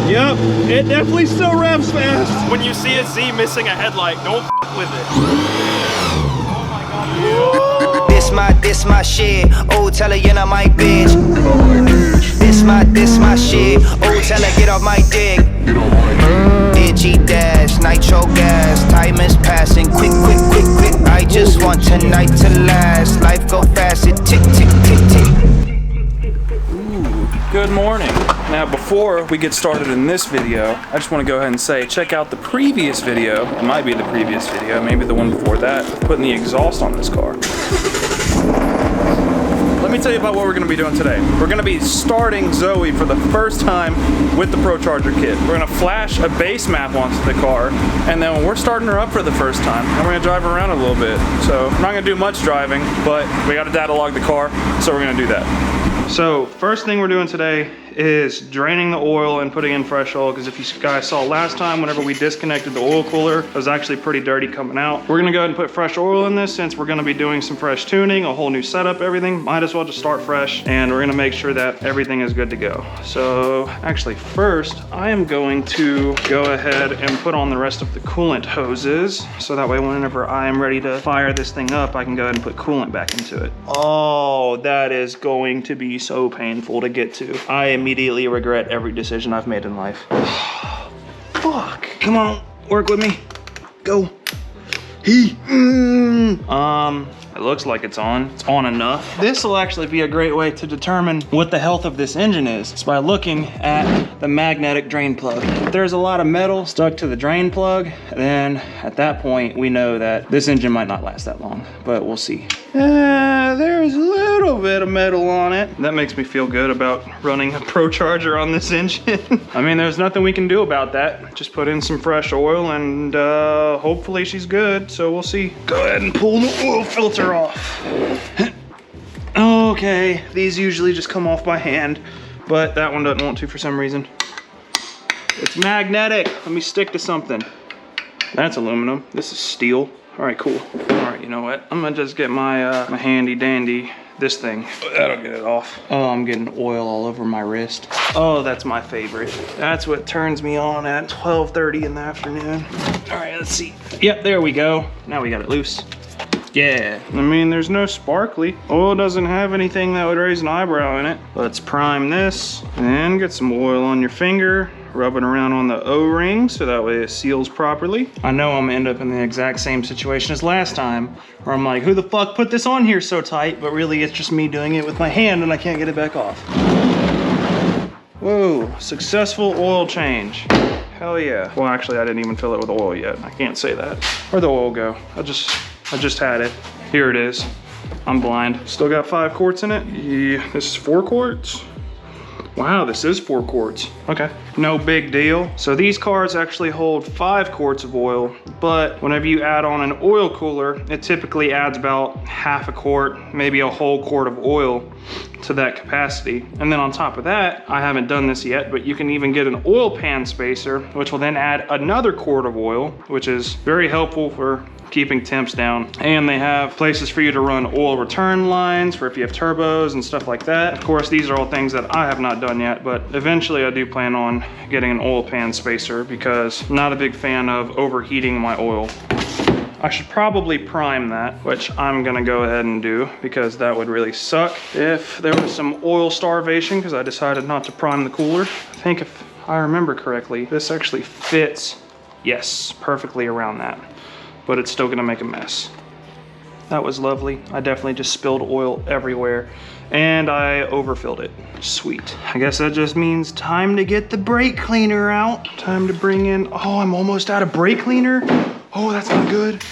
Yep, it definitely still revs fast. When you see a Z missing a headlight, don't f with it. Oh my god. This my shit. Oh, tell her you're not my bitch. This my shit. Oh, tell her get off my dick. Itchy dash, nitro gas. Time is passing, quick. I just want tonight to last. Life go fast, it tick. Good morning. Now before we get started in this video, I just want to go ahead and say, check out the previous video. It might be the previous video, maybe the one before that, putting the exhaust on this car. Let me tell you about what we're going to be doing today. We're going to be starting Zoeii for the first time with the Procharger kit. We're going to flash a base map onto the car, and then we're starting her up for the first time, and we're going to drive her around a little bit. So I'm not going to do much driving, but we got to data log the car, so we're going to do that. So first thing we're doing today is draining the oil and putting in fresh oil, because if you guys saw last time, whenever we disconnected the oil cooler, it was actually pretty dirty coming out. We're gonna go ahead and put fresh oil in this since we're gonna be doing some fresh tuning, a whole new setup, everything. Might as well just start fresh, and we're gonna make sure that everything is good to go. So actually first, I am going to go ahead and put on the rest of the coolant hoses, so that way whenever I am ready to fire this thing up, I can go ahead and put coolant back into it. Oh, that is going to be so painful to get to. I immediately regret every decision I've made in life. Fuck. Come on, work with me. Go. It looks like it's on. It's on enough. This will actually be a great way to determine what the health of this engine is. It's by looking at the magnetic drain plug. If there's a lot of metal stuck to the drain plug, then at that point we know that this engine might not last that long, but we'll see. There's a little bit of metal on it. That makes me feel good about running a Procharger on this engine. I mean, there's nothing we can do about that. Just put in some fresh oil and hopefully she's good, so we'll see. Go ahead and pull the oil filter off. Okay, these usually just come off by hand, but that one doesn't want to for some reason. It's magnetic. Let me stick to something. That's aluminum. This is steel. All right, cool. All right, you know what? I'm gonna just get my my handy dandy, this thing. That'll get it off. Oh, I'm getting oil all over my wrist. Oh, that's my favorite. That's what turns me on at 12:30 in the afternoon. All right, let's see. Yep, there we go. Now we got it loose. Yeah, I mean, there's no sparkly. Oil doesn't have anything that would raise an eyebrow in it. Let's prime this and get some oil on your finger. Rub it around on the O-ring so that way it seals properly. I know I'm gonna end up in the exact same situation as last time, where I'm like, who the fuck put this on here so tight? But really it's just me doing it with my hand and I can't get it back off. Whoa, successful oil change. Hell yeah. Well, actually I didn't even fill it with oil yet. I can't say that. Where'd the oil go? I just had it. Here it is. I'm blind. Still got 5 quarts in it? Yeah, this is 4 quarts. Wow, this is 4 quarts. Okay, no big deal. So these cars actually hold 5 quarts of oil, but whenever you add on an oil cooler, it typically adds about half a quart, maybe a whole quart of oil to that capacity. And then on top of that, I haven't done this yet, but you can even get an oil pan spacer, which will then add another quart of oil, which is very helpful for keeping temps down. And they have places for you to run oil return lines for if you have turbos and stuff like that. Of course, these are all things that I have not done yet, but eventually I do plan on getting an oil pan spacer because I'm not a big fan of overheating my oil. I should probably prime that, which I'm gonna go ahead and do because that would really suck if there was some oil starvation because I decided not to prime the cooler. I think if I remember correctly, this actually fits, yes, perfectly around that, but it's still gonna make a mess. That was lovely. I definitely just spilled oil everywhere and I overfilled it. Sweet. I guess that just means time to get the brake cleaner out. Time to bring in, oh, I'm almost out of brake cleaner. Oh, that's not good.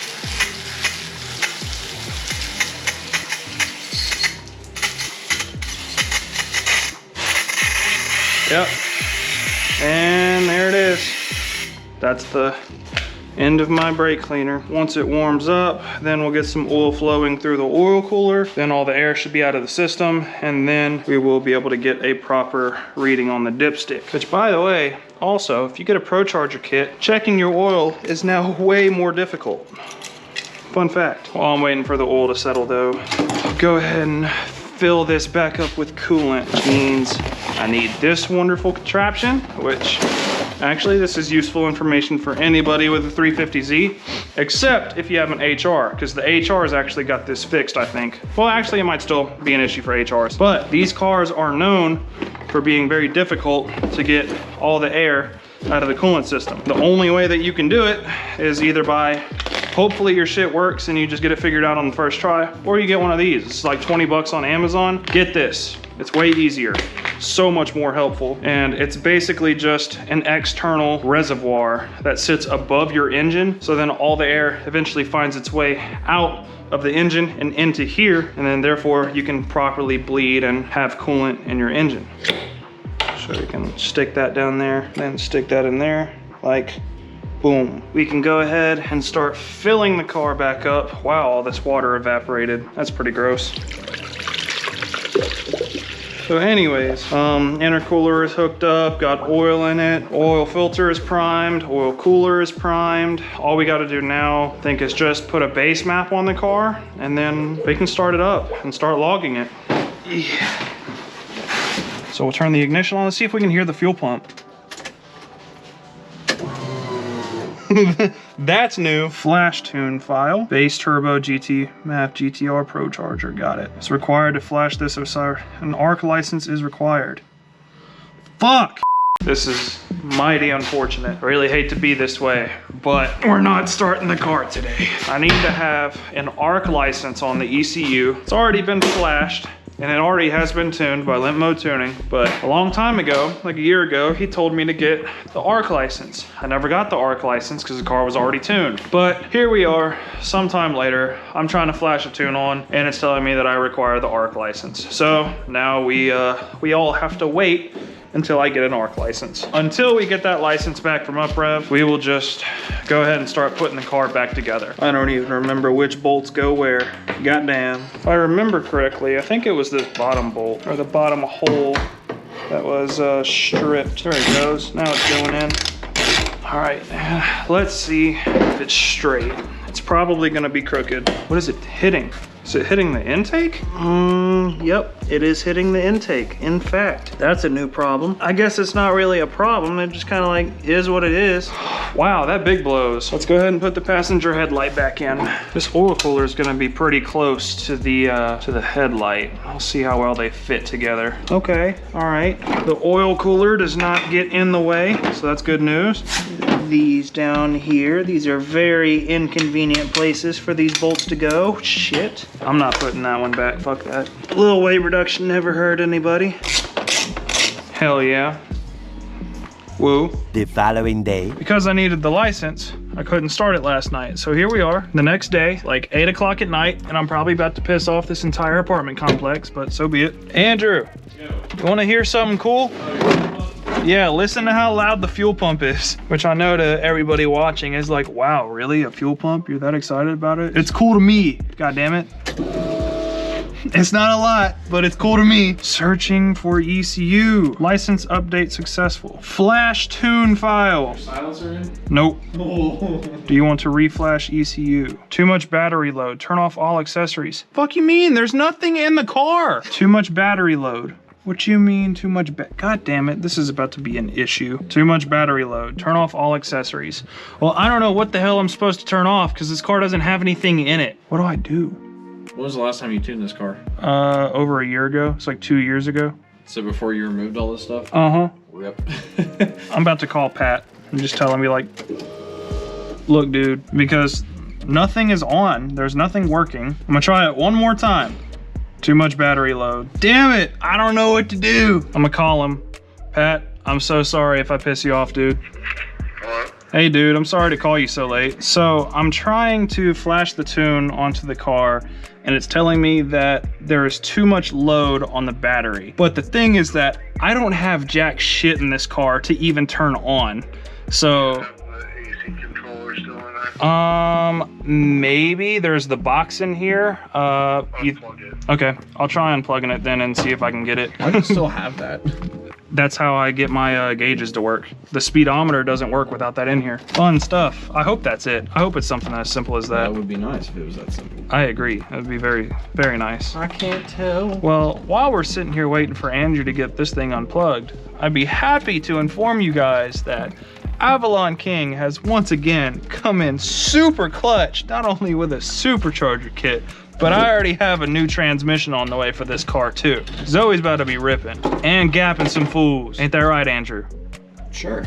Yep. And there it is. That's the end of my brake cleaner. Once it warms up, then we'll get some oil flowing through the oil cooler. Then all the air should be out of the system, and then we will be able to get a proper reading on the dipstick. Which, by the way, also, if you get a Procharger kit, checking your oil is now way more difficult. Fun fact. While I'm waiting for the oil to settle though, I'll go ahead and fill this back up with coolant, which means I need this wonderful contraption, which actually this is useful information for anybody with a 350Z, except if you have an HR, because the HR has actually got this fixed, I think. Well, actually it might still be an issue for HRs, but these cars are known for being very difficult to get all the air out of the coolant system. The only way that you can do it is either by, hopefully your shit works and you just get it figured out on the first try, or you get one of these. It's like 20 bucks on Amazon. Get this, it's way easier, so much more helpful. And it's basically just an external reservoir that sits above your engine. So then all the air eventually finds its way out of the engine and into here. And then therefore you can properly bleed and have coolant in your engine. So you can stick that down there, then stick that in there, like boom. We can go ahead and start filling the car back up. Wow, all this water evaporated. That's pretty gross. So anyways, intercooler is hooked up, got oil in it. Oil filter is primed, oil cooler is primed. All we gotta do now, I think, is just put a base map on the car, and then we can start it up and start logging it. Yeah. So we'll turn the ignition on and see if we can hear the fuel pump. That's new. Flash tune file. Base turbo GT map GTR Procharger. Got it. It's required to flash this. An ARC license is required. Fuck! This is mighty unfortunate. I really hate to be this way, but we're not starting the car today. I need to have an ARC license on the ECU. It's already been flashed, and it already has been tuned by Limp Mode Tuning, but a long time ago, like a year ago, he told me to get the ARC license. I never got the ARC license because the car was already tuned. But here we are, sometime later, I'm trying to flash a tune on, and it's telling me that I require the ARC license. So now we all have to wait until I get an ARC license. Until we get that license back from UpRev, we will just go ahead and start putting the car back together. I don't even remember which bolts go where. Goddamn. If I remember correctly, I think it was this bottom bolt, or the bottom hole that was stripped. There it goes, now it's going in. All right, let's see if it's straight. It's probably gonna be crooked. What is it hitting? Is it hitting the intake? Yep, it is hitting the intake. In fact, that's a new problem. I guess it's not really a problem. It just kind of like is what it is. Wow, that big blows. Let's go ahead and put the passenger headlight back in. This oil cooler is gonna be pretty close to the headlight. I'll see how well they fit together. Okay, all right. The oil cooler does not get in the way, so that's good news. These down here, these are very inconvenient places for these bolts to go. Shit. I'm not putting that one back, fuck that. A little weight reduction never hurt anybody. Hell yeah. Woo. The following day. Because I needed the license, I couldn't start it last night. So here we are, the next day, like 8 o'clock at night, and I'm probably about to piss off this entire apartment complex, but so be it. Andrew, you wanna hear something cool? Yeah, listen to how loud the fuel pump is, which I know to everybody watching is like, wow, really? A fuel pump? You're that excited about it? It's cool to me, god damn it. It's not a lot, but it's cool to me. Searching for ECU. License update successful. Flash tune file. Silencer in? Nope. Do you want to reflash ECU? Too much battery load. Turn off all accessories. Fuck you mean? There's nothing in the car. Too much battery load. What you mean too much God damn it, this is about to be an issue. Too much battery load. Turn off all accessories. Well, I don't know what the hell I'm supposed to turn off because this car doesn't have anything in it. What do I do? When was the last time you tuned this car? Over a year ago. It's like 2 years ago. So before you removed all this stuff? Uh-huh. Yep. I'm about to call Pat and just tell him, be like, look, dude, because nothing is on. There's nothing working. I'm gonna try it one more time. Too much battery load. Damn it, I don't know what to do. I'm gonna call him. Pat, I'm so sorry if I piss you off, dude. Hey dude, I'm sorry to call you so late. So I'm trying to flash the tune onto the car and it's telling me that there is too much load on the battery. But the thing is that I don't have jack shit in this car to even turn on. So, AC controller still in Maybe there's the box in here. Okay, I'll try unplugging it then and see if I can get it. I can still have that. That's how I get my gauges to work. The speedometer doesn't work without that in here. Fun stuff. I hope that's it. I hope it's something as simple as that. That would be nice if it was that simple. I agree. That would be very, very nice. I can't tell. Well, while we're sitting here waiting for Andrew to get this thing unplugged, I'd be happy to inform you guys that Avalon King has once again come in super clutch, not only with a supercharger kit, but I already have a new transmission on the way for this car too. Zoe's about to be ripping and gapping some fools. Ain't that right, Andrew? Sure.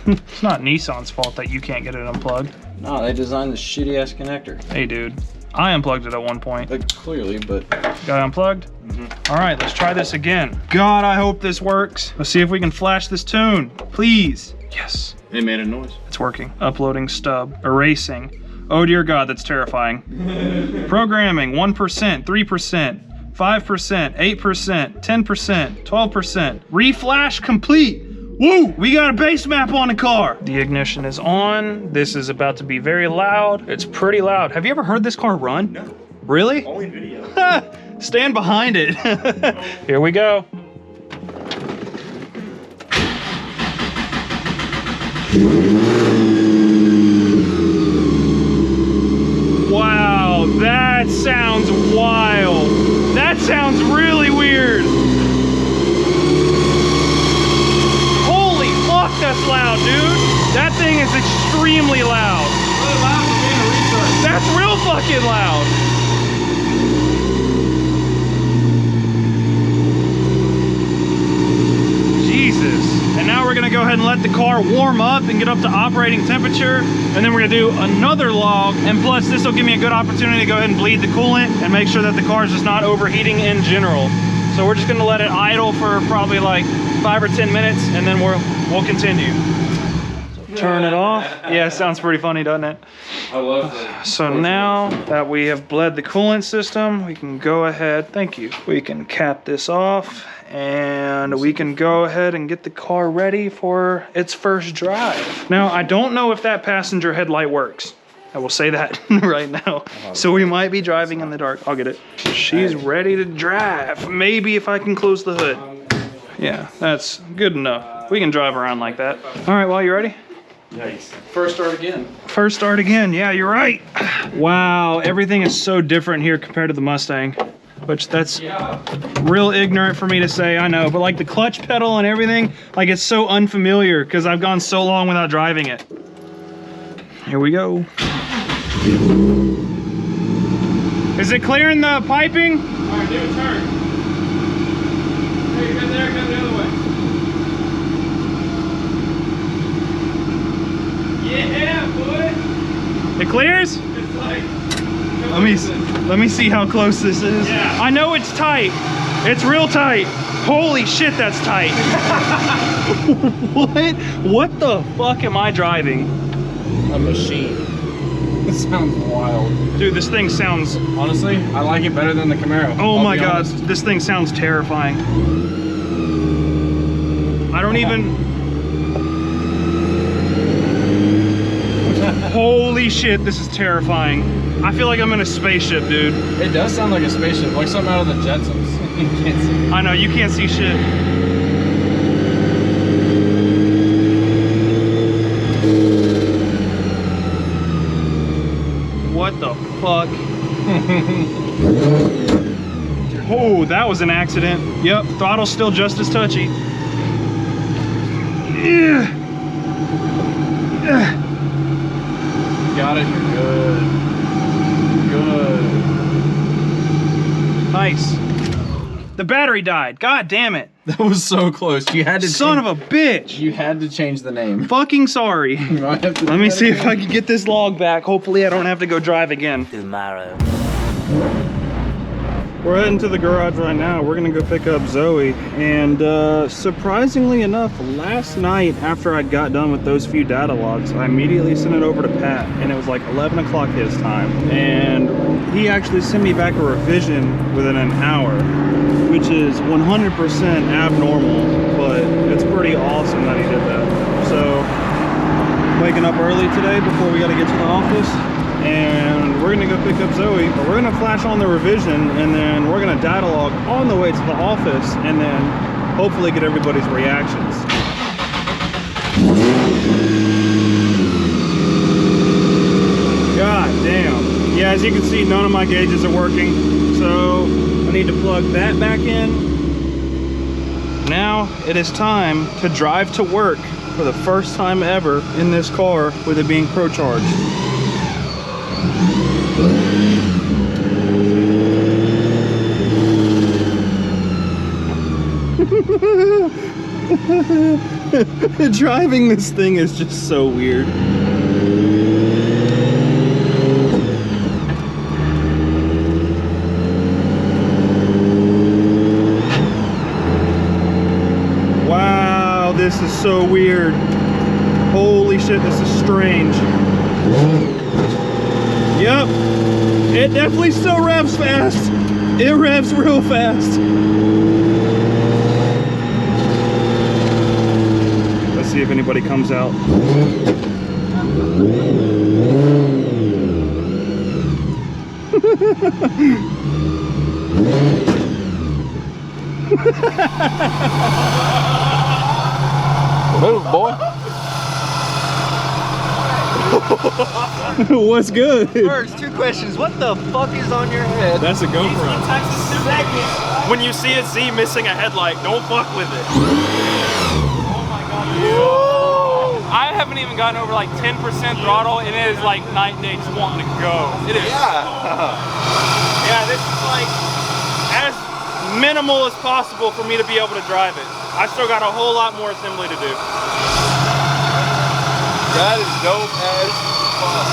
It's not Nissan's fault that you can't get it unplugged. No, they designed the shitty ass connector. Hey dude, I unplugged it at one point. Clearly, but... Got it unplugged? Mm-hmm. All right, let's try this again. God, I hope this works. Let's see if we can flash this tune, please. Yes. It made a noise. It's working. Uploading stub, erasing. Oh dear God, that's terrifying. Programming, 1%, 3%, 5%, 8%, 10%, 12%. Reflash complete. Woo, we got a base map on the car. The ignition is on. This is about to be very loud. It's pretty loud. Have you ever heard this car run? No. Really? Only video. Stand behind it. Here we go. Wow, that sounds wild. That sounds really weird. Holy fuck, that's loud, dude. That thing is extremely loud. Really loud for being a retard. That's real fucking loud. Jesus. And now we're gonna go ahead and let the car warm up and get up to operating temperature. And then we're gonna do another log. And plus this will give me a good opportunity to go ahead and bleed the coolant and make sure that the car is just not overheating in general. So we're just gonna let it idle for probably like 5 or 10 minutes and then we'll continue. Turn it off. Yeah, sounds pretty funny, doesn't it? I love that. So now that we have bled the coolant system, we can go ahead, thank you. We can cap this off and we can go ahead and get the car ready for its first drive. Now, I don't know if that passenger headlight works. I will say that right now. So we might be driving in the dark. I'll get it. She's ready to drive. Maybe if I can close the hood. Yeah, that's good enough. We can drive around like that. All right, well, you ready? Nice. First start again. First start again, yeah, you're right. Wow, everything is so different here compared to the Mustang, which that's real ignorant for me to say, I know, but like the clutch pedal and everything, like it's so unfamiliar because I've gone so long without driving it. Here we go. Is it clearing the piping? All right, do a turn. Hey, go there, go the other way. Yeah, boy. It clears? It's like... Let me see how close this is. Yeah. I know it's tight. It's real tight. Holy shit, that's tight. What the fuck am I driving? A machine. It sounds wild. Dude, this thing sounds... Honestly, I like it better than the Camaro. Oh my God, honest. this thing sounds terrifying. I don't even... Holy shit, this is terrifying. I feel like I'm in a spaceship, dude. It does sound like a spaceship, like something out of the Jetsons. You can't see. I know, you can't see shit. What the fuck? Oh, that was an accident. Yep, throttle's still just as touchy. Got it, you're good. Good. Nice. The battery died. God damn it. That was so close. You had to Son of a bitch. You had to change the name. Fucking sorry. You might have to Let me see if I can get this log back. Hopefully I don't have to go drive again. Tomorrow. We're heading to the garage right now. We're gonna go pick up Zoe. And surprisingly enough, last night after I got done with those few data logs, I immediately sent it over to Pat, and it was like 11 o'clock his time. And he actually sent me back a revision within an hour, which is 100% abnormal, but it's pretty awesome that he did that. So waking up early today before we got to get to the office, and we're gonna go pick up Zoe, but we're gonna flash on the revision, and then we're gonna dialogue on the way to the office, and then hopefully get everybody's reactions. God damn. Yeah, as you can see, none of my gauges are working, so I need to plug that back in. Now it is time to drive to work for the first time ever in this car with it being Procharged. Driving this thing is just so weird. Wow, this is so weird. Holy shit, this is strange. Yep, it definitely still revs fast. It revs real fast. Let's see if anybody comes out. Move, boy. What's good? First, 2 questions. What the fuck is on your head? That's a GoPro. Second, When you see a Z missing a headlight, don't fuck with it. oh my god. I haven't even gotten over like 10% throttle, and it is like night and day just wanting to go. It is. Yeah, this is like as minimal as possible for me to be able to drive it. I still got a whole lot more assembly to do. That is dope as fuck.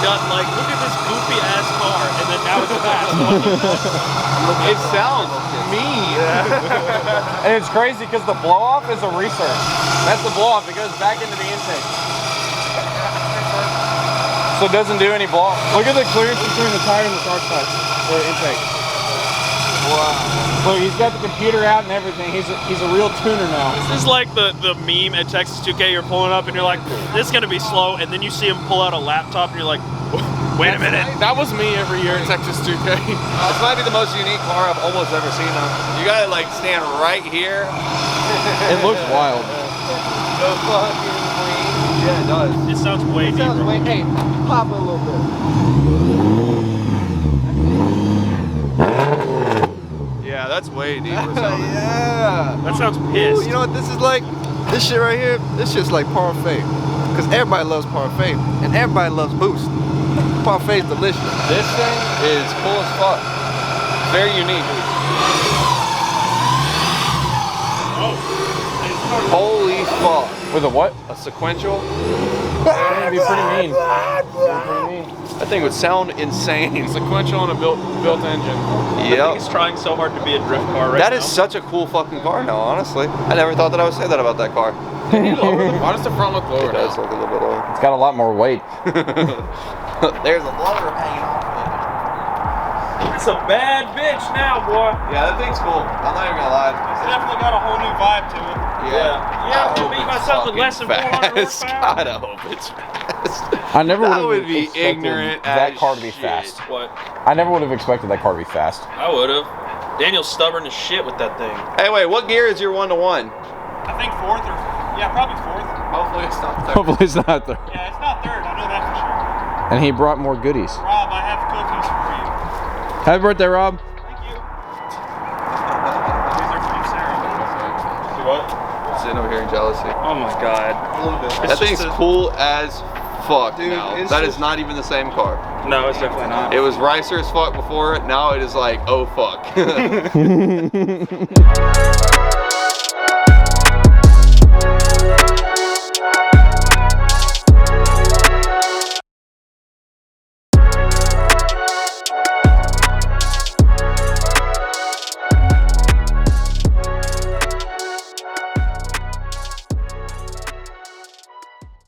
Like, look at this goofy ass car, and then now it's fast. It sounds mean. And it's crazy because the blow off is a recirc. That's the blow off. It goes back into the intake. So it doesn't do any blow off. Look at the clearance between the tire and the charge pipe or intake. Wow. Look, he's got the computer out and everything. He's a real tuner now. This is like the meme at Texas 2K. You're pulling up and you're like, this is gonna be slow, and then you see him pull out a laptop and you're like, wait a minute. That was me every year in Texas 2K. This might be the most unique car I've almost ever seen. You gotta like stand right here. It looks wild. So fucking clean. Yeah, it does. It sounds way deeper. Hey, pop it a little bit. Yeah, that's way deeper. Yeah. That sounds pissed. Ooh, you know what this is like? This shit right here, this shit's like parfait. Because everybody loves parfait, and everybody loves boost. Parfait's delicious. This thing is cool as fuck. Very unique. Holy fuck. With a what? A sequential? That'd be pretty mean. That thing would sound insane. Sequential on a built engine. Yep. He's trying so hard to be a drift car right That now. is such a cool fucking car now, honestly. I never thought that I would say that about that car. Why does the front look lower It does look a little bit lower. It's got a lot more weight. There's a loader hanging off It's a bad bitch now, boy. it. Yeah, that thing's cool. I'm not even gonna lie. It's definitely got a whole new vibe to it. Yeah, I beat myself with less than 400 fast. horsepower. God, I hope it's fast. I never That would would have be expected ignorant that as car to be shit. fast. What? I never would have expected that car to be fast. I would have. Daniel's stubborn as shit with that thing. Hey, wait, what gear is your 1-to-1? I think fourth or probably fourth. Hopefully it's not 3rd. Hopefully it's not there. Yeah, it's not third. I know that for sure. And he brought more goodies. Rob, I have cookies for you. Happy birthday, Rob. Thank you. These are from Sarah. See what? Sitting over here in jealousy. Oh my god. A little bit. It's That thing's just a- cool as fuck Dude, now. it's That just- is not even the same car. No, it's definitely not. It was Ricer as fuck before, now it is like, oh fuck.